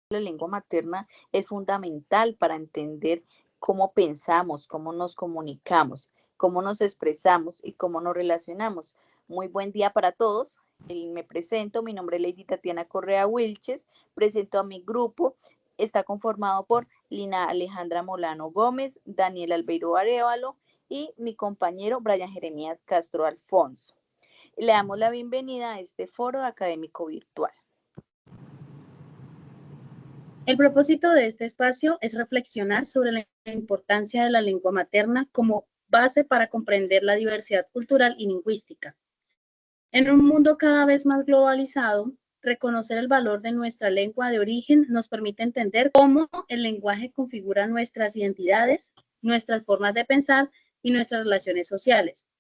la lengua materna es fundamental para entender cómo pensamos, cómo nos comunicamos, cómo nos expresamos y cómo nos relacionamos. Muy buen día para todos. Me presento, mi nombre es Lady Tatiana Correa Wilches, presento a mi grupo, está conformado por Lina Alejandra Molano Gómez, Daniel Albeiro Arevalo y mi compañero Brian Jeremías Castro Alfonso. Le damos la bienvenida a este foro académico virtual. El propósito de este espacio es reflexionar sobre la importancia de la lengua materna como base para comprender la diversidad cultural y lingüística. En un mundo cada vez más globalizado, reconocer el valor de nuestra lengua de origen nos permite entender cómo el lenguaje configura nuestras identidades, nuestras formas de pensar y nuestras relaciones sociales.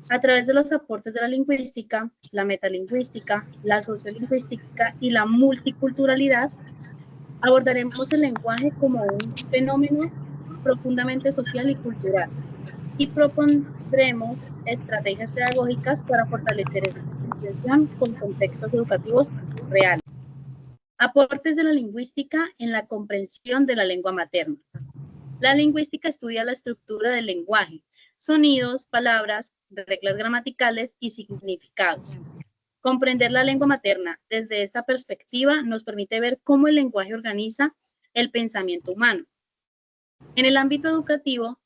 A través de los aportes de la lingüística, la metalingüística, la sociolingüística y la multiculturalidad, abordaremos el lenguaje como un fenómeno profundamente social y cultural y propondremos estrategias pedagógicas para fortalecer esta comprensión con contextos educativos reales. Aportes de la lingüística en la comprensión de la lengua materna. La lingüística estudia la estructura del lenguaje, sonidos, palabras, reglas gramaticales y significados. Comprender la lengua materna desde esta perspectiva nos permite ver cómo el lenguaje organiza el pensamiento humano. En el ámbito educativo,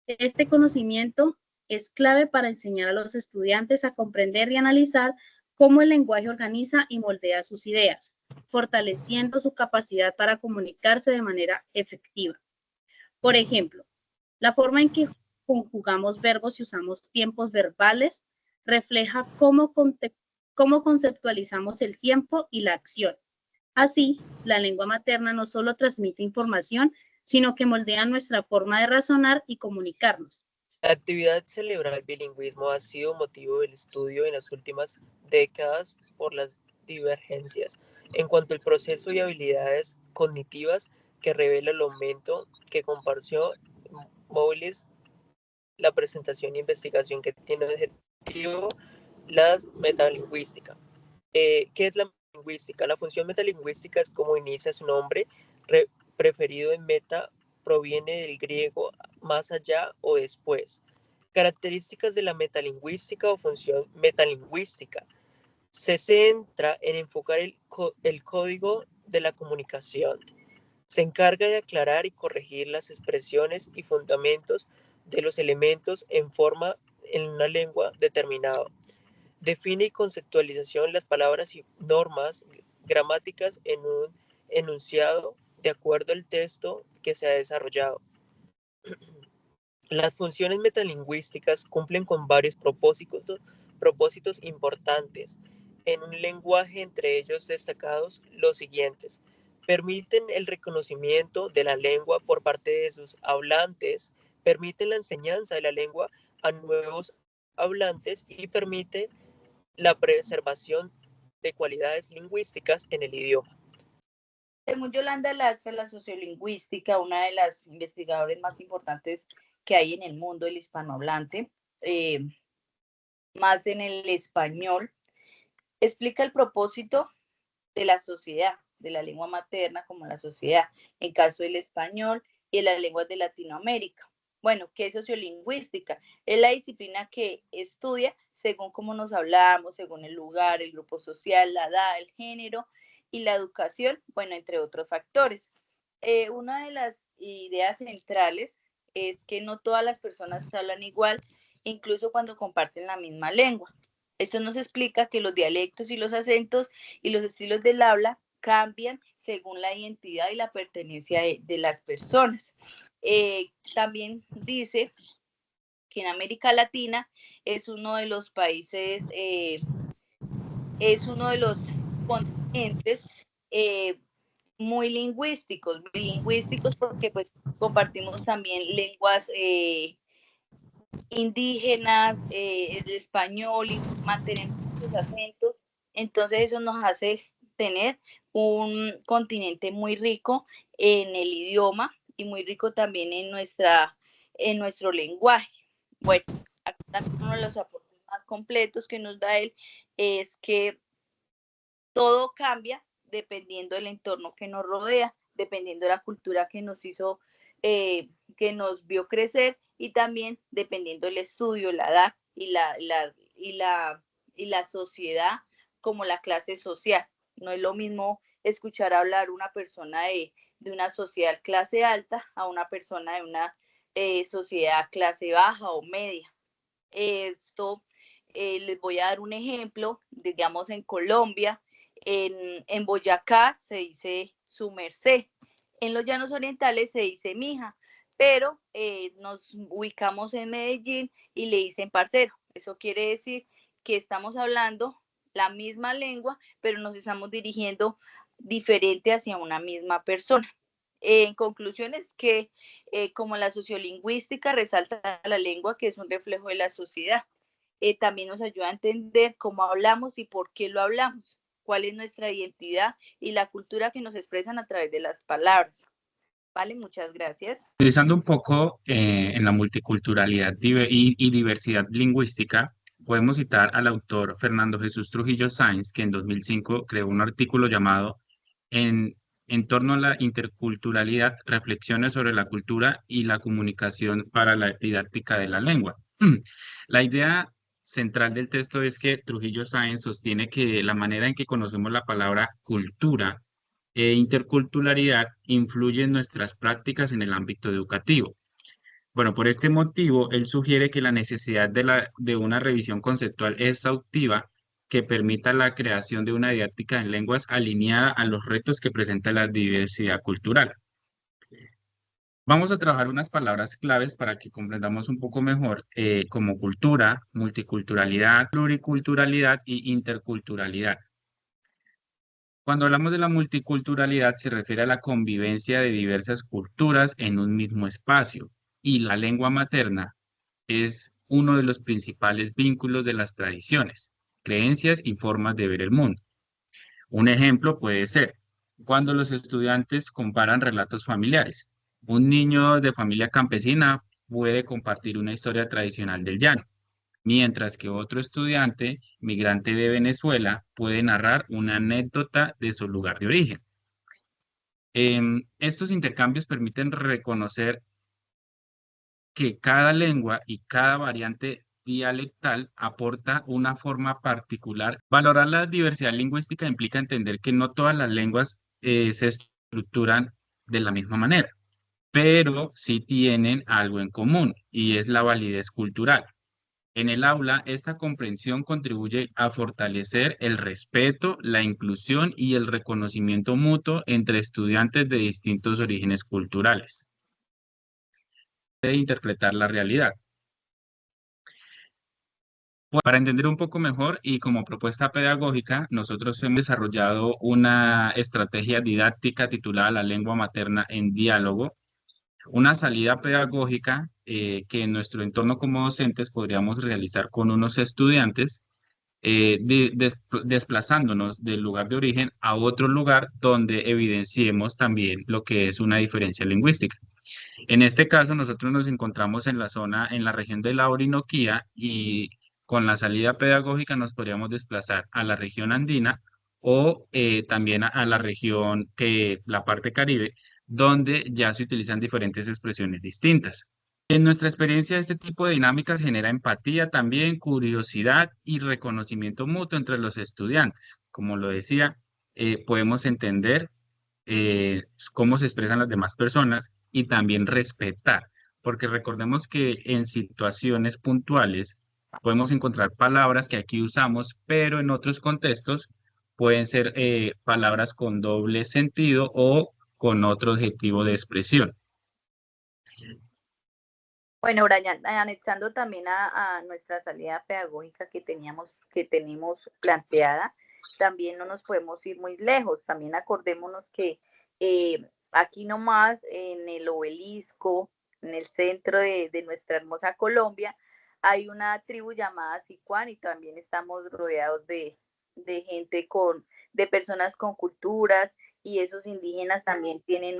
este conocimiento es clave para enseñar a los estudiantes a comprender y analizar cómo el lenguaje organiza y moldea sus ideas, fortaleciendo su capacidad para comunicarse de manera efectiva. Por ejemplo, la forma en que conjugamos verbos y usamos tiempos verbales refleja cómo conceptualizamos el tiempo y la acción. Así, la lengua materna no solo transmite información, sino que moldea nuestra forma de razonar y comunicarnos. La actividad cerebral bilingüismo ha sido motivo del estudio en las últimas décadas por las divergencias en cuanto al proceso y habilidades cognitivas que revela el aumento que compartió móviles, la presentación e investigación que tiene objetivo la metalingüística. ¿Qué es la lingüística? La función metalingüística es como inicia su nombre, preferido en meta proviene del griego más allá o después. Características de la metalingüística o función metalingüística. Se centra en enfocar el código de la comunicación. Se encarga de aclarar y corregir las expresiones y fundamentos de los elementos en forma en una lengua determinada. Define y conceptualización las palabras y normas gramáticas en un enunciado de acuerdo al texto que se ha desarrollado. Las funciones metalingüísticas cumplen con varios propósitos importantes en un lenguaje, entre ellos destacados los siguientes. Permiten el reconocimiento de la lengua por parte de sus hablantes, permiten la enseñanza de la lengua a nuevos hablantes y permite la preservación de cualidades lingüísticas en el idioma. Según Yolanda Lastra, la sociolingüística, una de las investigadoras más importantes que hay en el mundo, el hispanohablante, más en el español, explica el propósito de la sociedad, de la lengua materna como la sociedad, en caso del español y de las lenguas de Latinoamérica. Bueno, ¿qué es sociolingüística? Es la disciplina que estudia según cómo nos hablamos, según el lugar, el grupo social, la edad, el género y la educación, bueno, entre otros factores. Una de las ideas centrales es que no todas las personas hablan igual, incluso cuando comparten la misma lengua. Eso nos explica que los dialectos y los acentos y los estilos del habla cambian según la identidad y la pertenencia de las personas. También dice que en América Latina es uno de los países, es uno de los continentes muy bilingüísticos porque pues compartimos también lenguas indígenas, el español y mantenemos los acentos. Entonces eso nos hace tener un continente muy rico en el idioma y muy rico también en nuestro lenguaje. Bueno, aquí también uno de los aportes más completos que nos da él es que todo cambia dependiendo del entorno que nos rodea, dependiendo de la cultura que nos hizo, que nos vio crecer, y también dependiendo del estudio, la edad y la sociedad, como la clase social. No es lo mismo escuchar hablar una persona de una sociedad clase alta a una persona de una sociedad clase baja o media. Esto, les voy a dar un ejemplo, digamos en Colombia, en Boyacá se dice su merced, en los llanos orientales se dice mija, pero nos ubicamos en Medellín y le dicen parcero. Eso quiere decir que estamos hablando la misma lengua, pero nos estamos dirigiendo diferente hacia una misma persona. En conclusión es que como la sociolingüística resalta la lengua, que es un reflejo de la sociedad, también nos ayuda a entender cómo hablamos y por qué lo hablamos, cuál es nuestra identidad y la cultura que nos expresan a través de las palabras. Vale, muchas gracias. Utilizando un poco en la multiculturalidad y diversidad lingüística, podemos citar al autor Fernando Jesús Trujillo Sáenz, que en 2005 creó un artículo llamado En, en torno a la interculturalidad, reflexiones sobre la cultura y la comunicación para la didáctica de la lengua. La idea central del texto es que Trujillo Sáenz sostiene que la manera en que conocemos la palabra cultura interculturalidad influye en nuestras prácticas en el ámbito educativo. Bueno, por este motivo, él sugiere que la necesidad de una revisión conceptual exhaustiva que permita la creación de una didáctica en lenguas alineada a los retos que presenta la diversidad cultural. Vamos a trabajar unas palabras claves para que comprendamos un poco mejor, como cultura, multiculturalidad, pluriculturalidad y interculturalidad. Cuando hablamos de la multiculturalidad, se refiere a la convivencia de diversas culturas en un mismo espacio, y la lengua materna es uno de los principales vínculos de las tradiciones, creencias y formas de ver el mundo. Un ejemplo puede ser cuando los estudiantes comparan relatos familiares. Un niño de familia campesina puede compartir una historia tradicional del llano, mientras que otro estudiante migrante de Venezuela puede narrar una anécdota de su lugar de origen. Estos intercambios permiten reconocer que cada lengua y cada variante dialectal aporta una forma particular. Valorar la diversidad lingüística implica entender que no todas las lenguas se estructuran de la misma manera, pero sí tienen algo en común, y es la validez cultural. En el aula, esta comprensión contribuye a fortalecer el respeto, la inclusión y el reconocimiento mutuo entre estudiantes de distintos orígenes culturales. De interpretar la realidad. Para entender un poco mejor y como propuesta pedagógica, nosotros hemos desarrollado una estrategia didáctica titulada La lengua materna en diálogo, una salida pedagógica que en nuestro entorno como docentes podríamos realizar con unos estudiantes, desplazándonos del lugar de origen a otro lugar donde evidenciemos también lo que es una diferencia lingüística. En este caso, nosotros nos encontramos en la zona, en la región de la Orinoquía, y con la salida pedagógica nos podríamos desplazar a la región andina o también a la región la parte Caribe, donde ya se utilizan diferentes expresiones distintas. En nuestra experiencia, este tipo de dinámicas genera empatía también, curiosidad y reconocimiento mutuo entre los estudiantes. Como lo decía, podemos entender cómo se expresan las demás personas y también respetar, porque recordemos que en situaciones puntuales podemos encontrar palabras que aquí usamos, pero en otros contextos pueden ser palabras con doble sentido o con otro objetivo de expresión. Bueno, Brian, anexando también a nuestra salida pedagógica que tenemos planteada, también no nos podemos ir muy lejos. También acordémonos que aquí nomás en el Obelisco, en el centro de nuestra hermosa Colombia, hay una tribu llamada Sicuán, y también estamos rodeados de gente de personas con culturas, y esos indígenas también tienen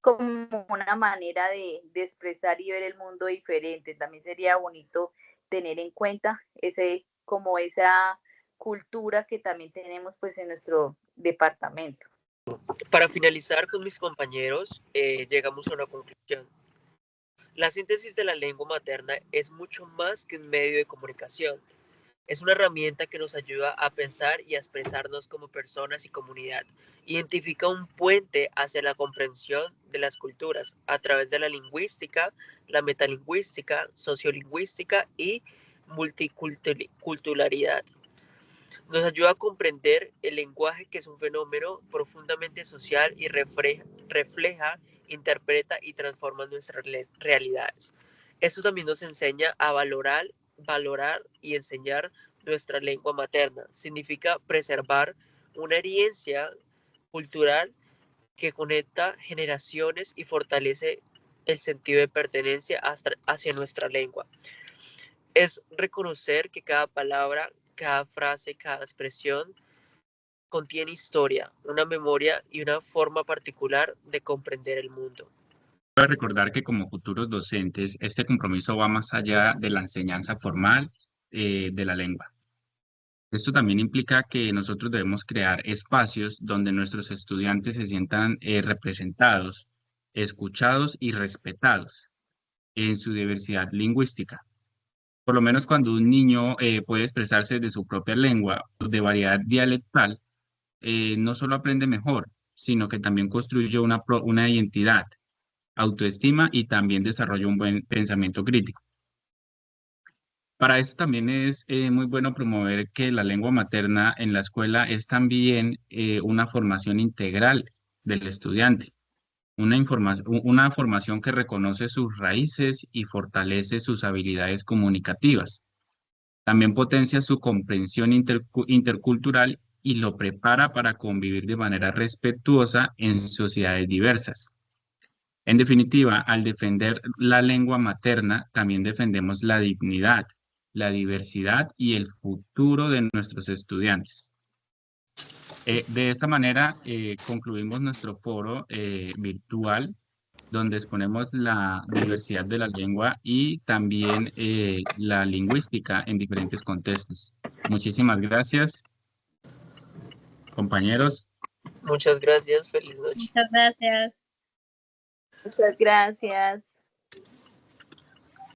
como una manera de expresar y ver el mundo diferente. También sería bonito tener en cuenta como esa cultura que también tenemos pues en nuestro departamento. Para finalizar con mis compañeros, llegamos a una conclusión. La síntesis de la lengua materna es mucho más que un medio de comunicación. Es una herramienta que nos ayuda a pensar y a expresarnos como personas y comunidad. Identifica un puente hacia la comprensión de las culturas a través de la lingüística, la metalingüística, sociolingüística y multiculturalidad. Nos ayuda a comprender el lenguaje, que es un fenómeno profundamente social y refleja, interpreta y transforma nuestras realidades. Esto también nos enseña a valorar y enseñar nuestra lengua materna. Significa preservar una herencia cultural que conecta generaciones y fortalece el sentido de pertenencia hacia nuestra lengua. Es reconocer que cada palabra, cada frase, cada expresión contiene historia, una memoria y una forma particular de comprender el mundo. Quiero recordar que como futuros docentes, este compromiso va más allá de la enseñanza formal de la lengua. Esto también implica que nosotros debemos crear espacios donde nuestros estudiantes se sientan representados, escuchados y respetados en su diversidad lingüística. Por lo menos cuando un niño puede expresarse de su propia lengua, de variedad dialectal, no solo aprende mejor, sino que también construye una identidad, autoestima y también desarrolla un buen pensamiento crítico. Para eso también es muy bueno promover que la lengua materna en la escuela es también una formación integral del estudiante, una formación que reconoce sus raíces y fortalece sus habilidades comunicativas. También potencia su comprensión intercultural y lo prepara para convivir de manera respetuosa en sociedades diversas. En definitiva, al defender la lengua materna, también defendemos la dignidad, la diversidad y el futuro de nuestros estudiantes. De esta manera, concluimos nuestro foro virtual, donde exponemos la diversidad de la lengua y también la lingüística en diferentes contextos. Muchísimas gracias, compañeros. Muchas gracias, feliz noche. Muchas gracias. Muchas gracias.